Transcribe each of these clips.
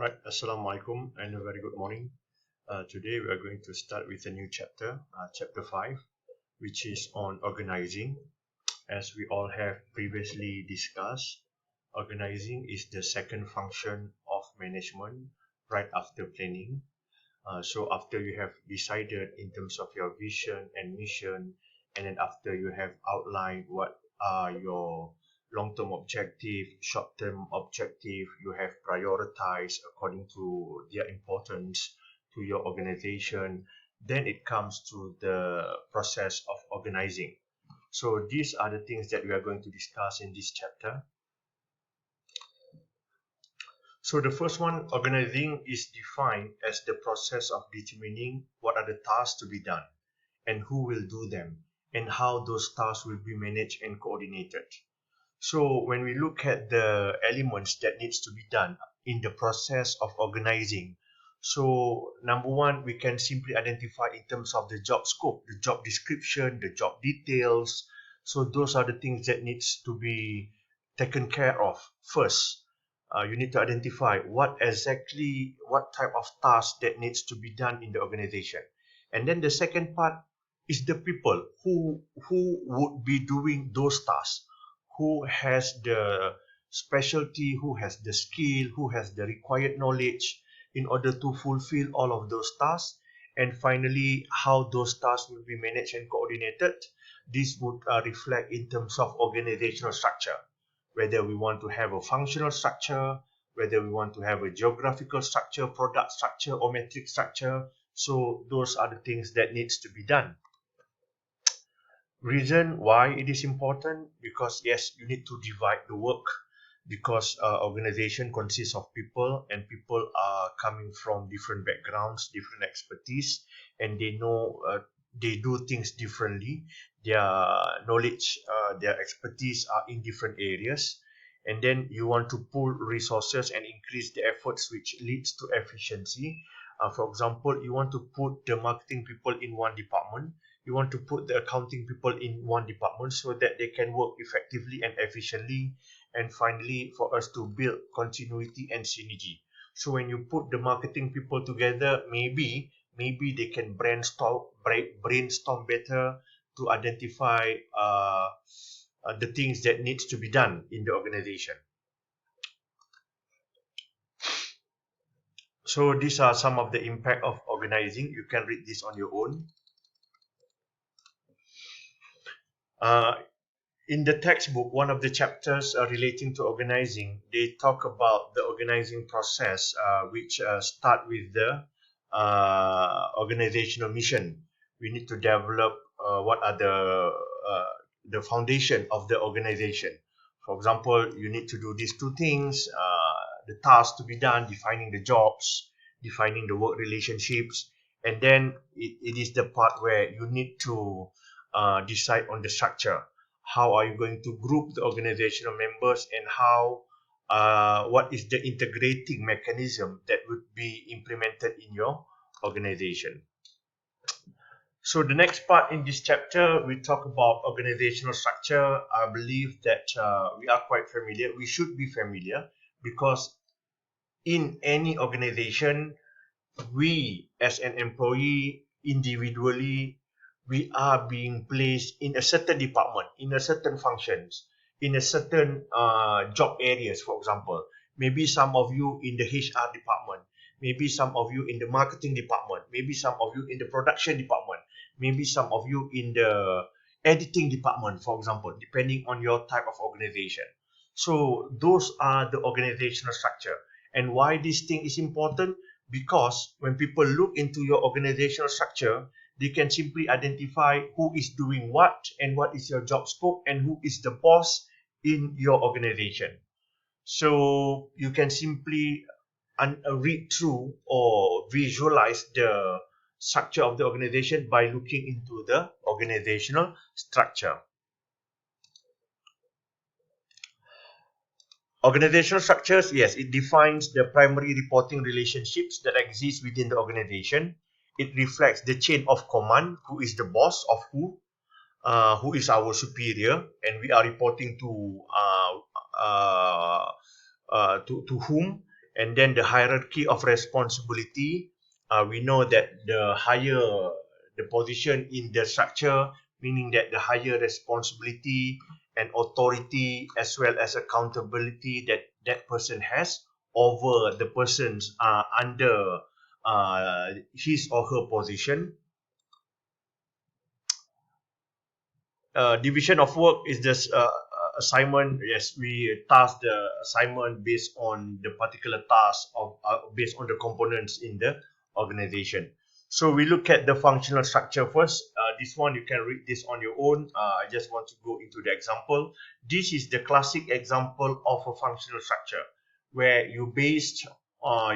Right, Assalamualaikum and a very good morning. Today we are going to start with a new chapter, chapter 5, which is on organizing. As we all have previously discussed, organizing is the second function of management right after planning. So after you have decided in terms of your vision and mission, and then after you have outlined what are your long-term objective, short-term objective, you have prioritized according to their importance to your organization, then it comes to the process of organizing. So these are the things that we are going to discuss in this chapter. So the first one, organizing is defined as the process of determining what are the tasks to be done and who will do them and how those tasks will be managed and coordinated. So when we look at the elements that needs to be done in the process of organizing, so number one, we can simply identify in terms of the job scope, the job description, the job details. So those are the things that needs to be taken care of first. You need to identify what type of task that needs to be done in the organization. And then the second part is the people who would be doing those tasks, who has the specialty, who has the skill, who has the required knowledge in order to fulfill all of those tasks. And finally, how those tasks will be managed and coordinated. This would reflect in terms of organizational structure, whether we want to have a functional structure, whether we want to have a geographical structure, product structure, or metric structure. So those are the things that needs to be done. Reason why it is important, because yes, you need to divide the work, because organization consists of people, and people are coming from different backgrounds, different expertise, and they do things differently. Their knowledge, their expertise are in different areas, and then you want to pool resources and increase the efforts, which leads to efficiency. For example, you want to put the marketing people in one department, you want to put the accounting people in one department so that they can work effectively and efficiently. And finally, for us to build continuity and synergy. So when you put the marketing people together, maybe they can brainstorm better to identify the things that needs to be done in the organization. So these are some of the impact of organizing. You can read this on your own. Uh, in the textbook, one of the chapters relating to organizing, they talk about the organizing process, which start with the organizational mission. We need to develop what are the foundation of the organization. For example, you need to do these two things: the tasks to be done, defining the jobs, defining the work relationships, and then it is the part where you need to decide on the structure. How are you going to group the organizational members, and how what is the integrating mechanism that would be implemented in your organization. So the next part in this chapter, we talk about organizational structure. I believe that we are quite familiar. We should be familiar, because in any organization, we as an employee individually, we are being placed in a certain department, in a certain functions, in a certain job areas. For example, maybe some of you in the HR department, maybe some of you in the marketing department, maybe some of you in the production department, maybe some of you in the editing department, for example, depending on your type of organization. So those are the organizational structure. And why this thing is important? Because when people look into your organizational structure, they can simply identify who is doing what and what is your job scope and who is the boss in your organization. So you can simply read through or visualize the structure of the organization by looking into the organizational structure. Organizational structures, yes, it defines the primary reporting relationships that exist within the organization. It reflects the chain of command, who is the boss of who is our superior, and we are reporting to whom. And then the hierarchy of responsibility, we know that the higher the position in the structure, meaning that the higher responsibility and authority as well as accountability that that person has over the persons under his or her position. Division of work is just assignment. Yes, we task the assignment based on the particular task of based on the components in the organization. So we look at the functional structure first. This one you can read this on your own. I just want to go into the example. This is the classic example of a functional structure where you based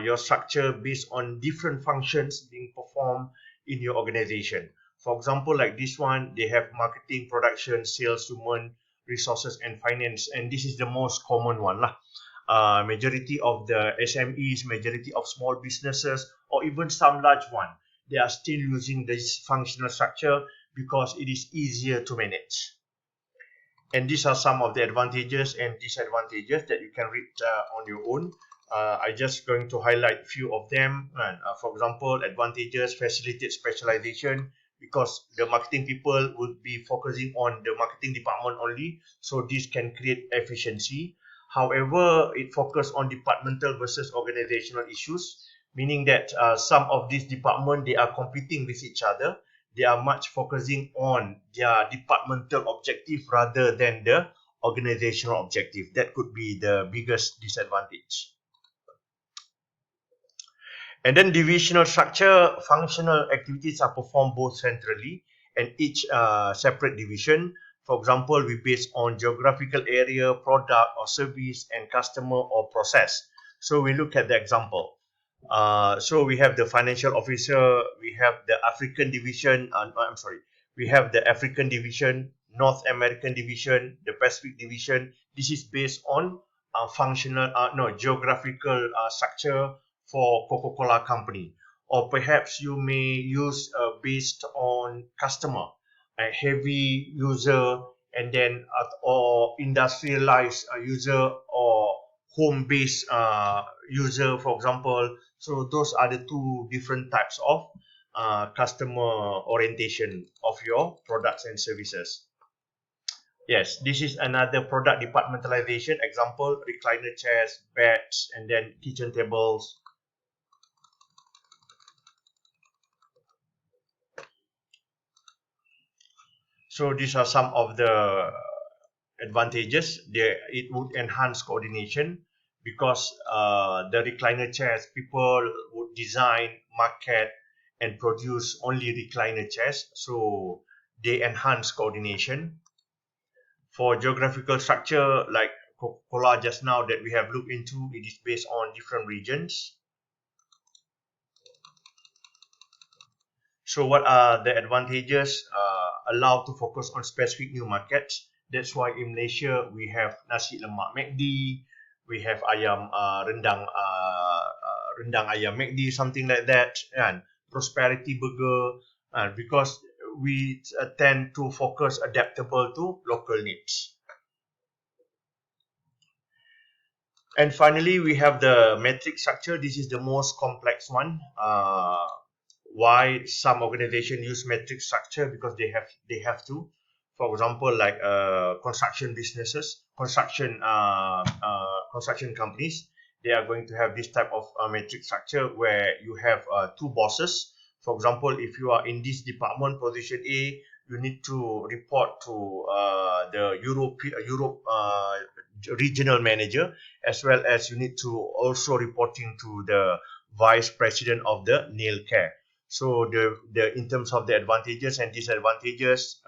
your structure based on different functions being performed in your organization. For example, like this one, they have marketing, production, sales, human resources, and finance. And this is the most common one lah. Majority of the SMEs, majority of small businesses, or even some large one, they are still using this functional structure because it is easier to manage. And these are some of the advantages and disadvantages that you can read on your own. I just going to highlight few of them. And for example, advantages facilitate specialization because the marketing people would be focusing on the marketing department only. So this can create efficiency. However, it focuses on departmental versus organizational issues, meaning that some of these departments, they are competing with each other. They are much focusing on their departmental objective rather than the organizational objective. That could be the biggest disadvantage. And then divisional structure, functional activities are performed both centrally and each separate division. For example, we base on geographical area, product or service, and customer or process. So we look at the example. So we have the financial officer, we have the African division, we have the African division, North American division, the Pacific division. This is based on geographical structure for Coca-Cola company. Or perhaps you may use based on customer, a heavy user, and then or industrialized user or home-based user, for example. So those are the two different types of customer orientation of your products and services. Yes, this is another product departmentalization example: recliner chairs, beds, and then kitchen tables. So these are some of the advantages. It would enhance coordination because the recliner chairs, people would design, market, and produce only recliner chairs. So they enhance coordination. For geographical structure, like Coca-Cola just now that we have looked into, it is based on different regions. So what are the advantages? Allow to focus on specific new markets. That's why in Malaysia we have nasi lemak McD, we have ayam rendang ayam McD, something like that, and prosperity burger, because we tend to focus adaptable to local needs. And finally, we have the metric structure. This is the most complex one. Why some organizations use metric structure? Because they have to. For example, like construction businesses, construction companies, they are going to have this type of metric structure where you have two bosses. For example, if you are in this department, position A, you need to report to the Europe regional manager, as well as you need to also reporting to the vice president of the nail care. So the in terms of the advantages and disadvantages,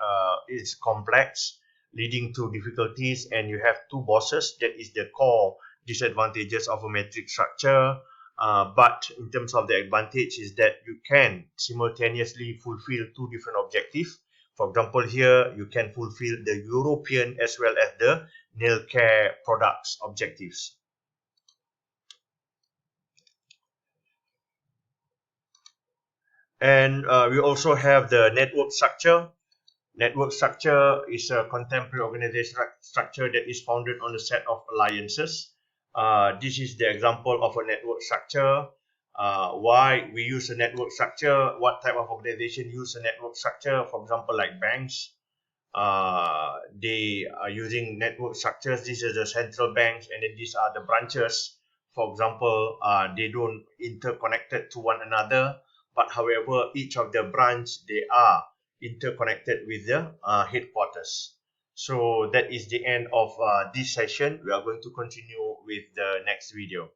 is complex, leading to difficulties, and you have two bosses. That is the core disadvantages of a metric structure. But in terms of the advantage is that you can simultaneously fulfill two different objectives. For example, here you can fulfill the European as well as the nail care products objectives. And we also have the network structure. Network structure is a contemporary organizational structure that is founded on a set of alliances. This is the example of a network structure. Why we use a network structure, what type of organization use a network structure. For example, like banks, they are using network structures. These are the central banks, and then these are the branches. For example, they don't interconnected to one another, but however, each of the branch, they are interconnected with the headquarters. So that is the end of this session. We are going to continue with the next video.